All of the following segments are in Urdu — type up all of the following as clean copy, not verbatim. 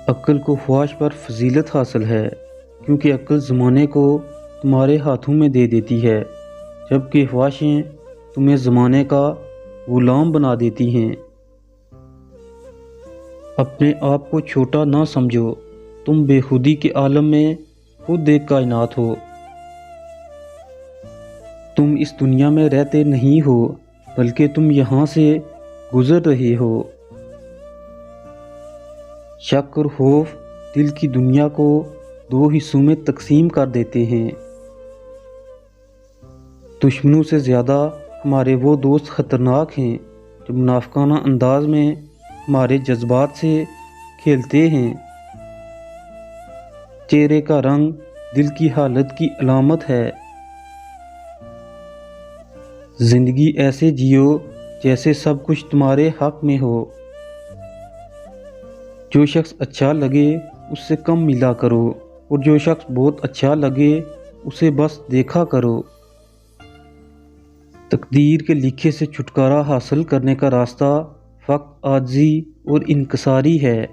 عقل کو خواہش پر فضیلت حاصل ہے، کیونکہ عقل زمانے کو تمہارے ہاتھوں میں دے دیتی ہے، جبکہ خواہشیں تمہیں زمانے کا غلام بنا دیتی ہیں۔ اپنے آپ کو چھوٹا نہ سمجھو، تم بے خودی کے عالم میں خود ایک کائنات ہو۔ تم اس دنیا میں رہتے نہیں ہو، بلکہ تم یہاں سے گزر رہے ہو۔ شک اور خوف دل کی دنیا کو دو حصوں میں تقسیم کر دیتے ہیں۔ دشمنوں سے زیادہ ہمارے وہ دوست خطرناک ہیں جو منافقانہ انداز میں ہمارے جذبات سے کھیلتے ہیں۔ چہرے کا رنگ دل کی حالت کی علامت ہے۔ زندگی ایسے جیو جیسے سب کچھ تمہارے حق میں ہو۔ جو شخص اچھا لگے اس سے کم ملا کرو، اور جو شخص بہت اچھا لگے اسے بس دیکھا کرو۔ تقدیر کے لکھے سے چھٹکارا حاصل کرنے کا راستہ فقط عاجزی اور انکساری ہے۔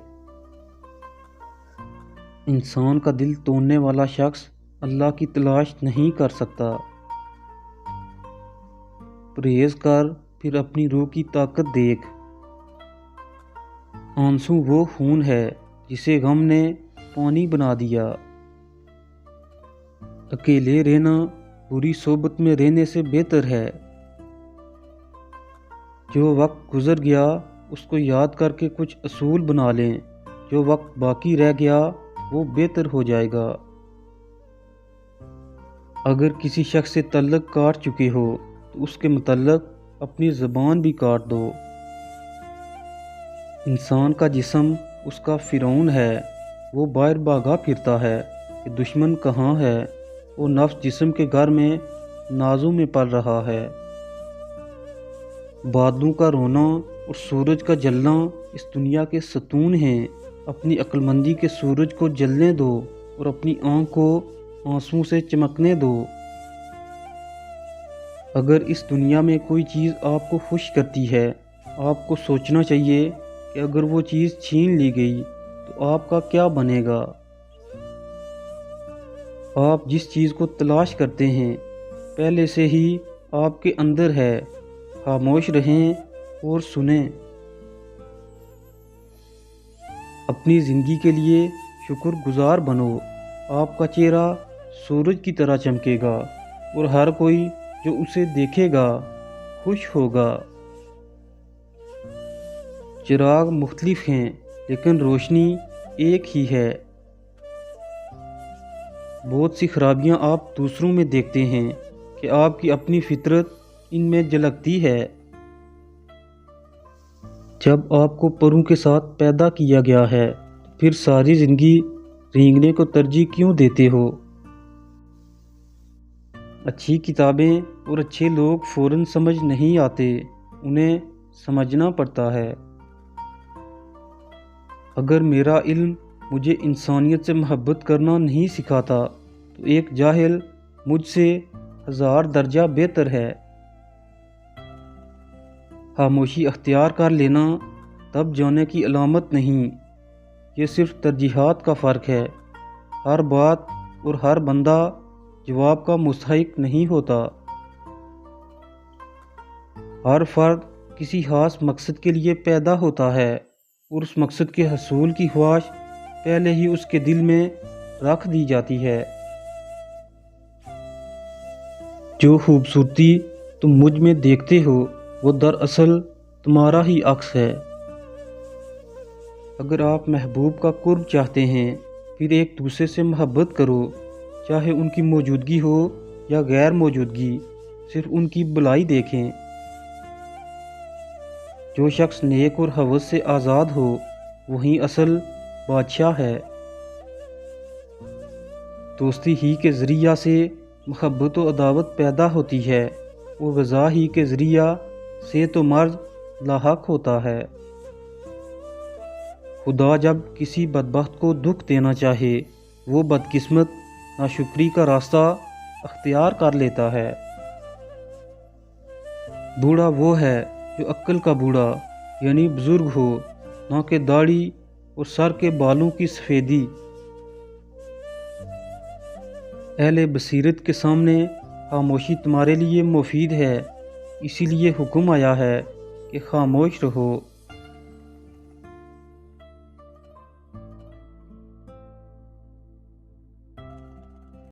انسان کا دل توڑنے والا شخص اللہ کی تلاش نہیں کر سکتا۔ پرہیز کر، پھر اپنی روح کی طاقت دیکھ۔ آنسو وہ خون ہے جسے غم نے پانی بنا دیا۔ اکیلے رہنا بری صحبت میں رہنے سے بہتر ہے۔ جو وقت گزر گیا اس کو یاد کر کے کچھ اصول بنا لیں، جو وقت باقی رہ گیا وہ بہتر ہو جائے گا۔ اگر کسی شخص سے تعلق کاٹ چکے ہو تو اس کے متعلق اپنی زبان بھی کاٹ دو۔ انسان کا جسم اس کا فرعون ہے، وہ باہر بھاگا پھرتا ہے کہ دشمن کہاں ہے، اور نفس جسم کے گھر میں نازوں میں پل رہا ہے۔ بادلوں کا رونا اور سورج کا جلنا اس دنیا کے ستون ہیں۔ اپنی عقل مندی کے سورج کو جلنے دو اور اپنی آنکھ کو آنسوں سے چمکنے دو۔ اگر اس دنیا میں کوئی چیز آپ کو خوش کرتی ہے، آپ کو سوچنا چاہیے کہ اگر وہ چیز چھین لی گئی تو آپ کا کیا بنے گا۔ آپ جس چیز کو تلاش کرتے ہیں پہلے سے ہی آپ کے اندر ہے۔ خاموش رہیں اور سنیں۔ اپنی زندگی کے لیے شکر گزار بنو۔ آپ کا چہرہ سورج کی طرح چمکے گا اور ہر کوئی جو اسے دیکھے گا خوش ہوگا۔ چراغ مختلف ہیں لیکن روشنی ایک ہی ہے۔ بہت سی خرابیاں آپ دوسروں میں دیکھتے ہیں کہ آپ کی اپنی فطرت ان میں جھلکتی ہے۔ جب آپ کو پروں کے ساتھ پیدا کیا گیا ہے تو پھر ساری زندگی رینگنے کو ترجیح کیوں دیتے ہو؟ اچھی کتابیں اور اچھے لوگ فوراً سمجھ نہیں آتے، انہیں سمجھنا پڑتا ہے۔ اگر میرا علم مجھے انسانیت سے محبت کرنا نہیں سکھاتا تو ایک جاہل مجھ سے 1000 درجہ بہتر ہے۔ خاموشی اختیار کر لینا دب جانے کی علامت نہیں، یہ صرف ترجیحات کا فرق ہے۔ ہر بات اور ہر بندہ جواب کا مستحق نہیں ہوتا۔ ہر فرد کسی خاص مقصد کے لیے پیدا ہوتا ہے اور اس مقصد کے حصول کی خواہش پہلے ہی اس کے دل میں رکھ دی جاتی ہے۔ جو خوبصورتی تم مجھ میں دیکھتے ہو وہ دراصل تمہارا ہی عکس ہے۔ اگر آپ محبوب کا قرب چاہتے ہیں پھر ایک دوسرے سے محبت کرو، چاہے ان کی موجودگی ہو یا غیر موجودگی، صرف ان کی بھلائی دیکھیں۔ جو شخص نیک اور ہوس سے آزاد ہو وہی اصل بادشاہ ہے۔ دوستی ہی کے ذریعہ سے محبت و عداوت پیدا ہوتی ہے، اور غذا ہی کے ذریعہ سے تو مرض لاحق ہوتا ہے۔ خدا جب کسی بدبخت کو دکھ دینا چاہے وہ بدقسمت ناشکری کا راستہ اختیار کر لیتا ہے۔ بوڑھا وہ ہے جو عقل کا بوڑھا یعنی بزرگ ہو، نہ کہ داڑھی اور سر کے بالوں کی سفیدی۔ اہل بصیرت کے سامنے خاموشی تمہارے لیے مفید ہے، اسی لیے حکم آیا ہے کہ خاموش رہو۔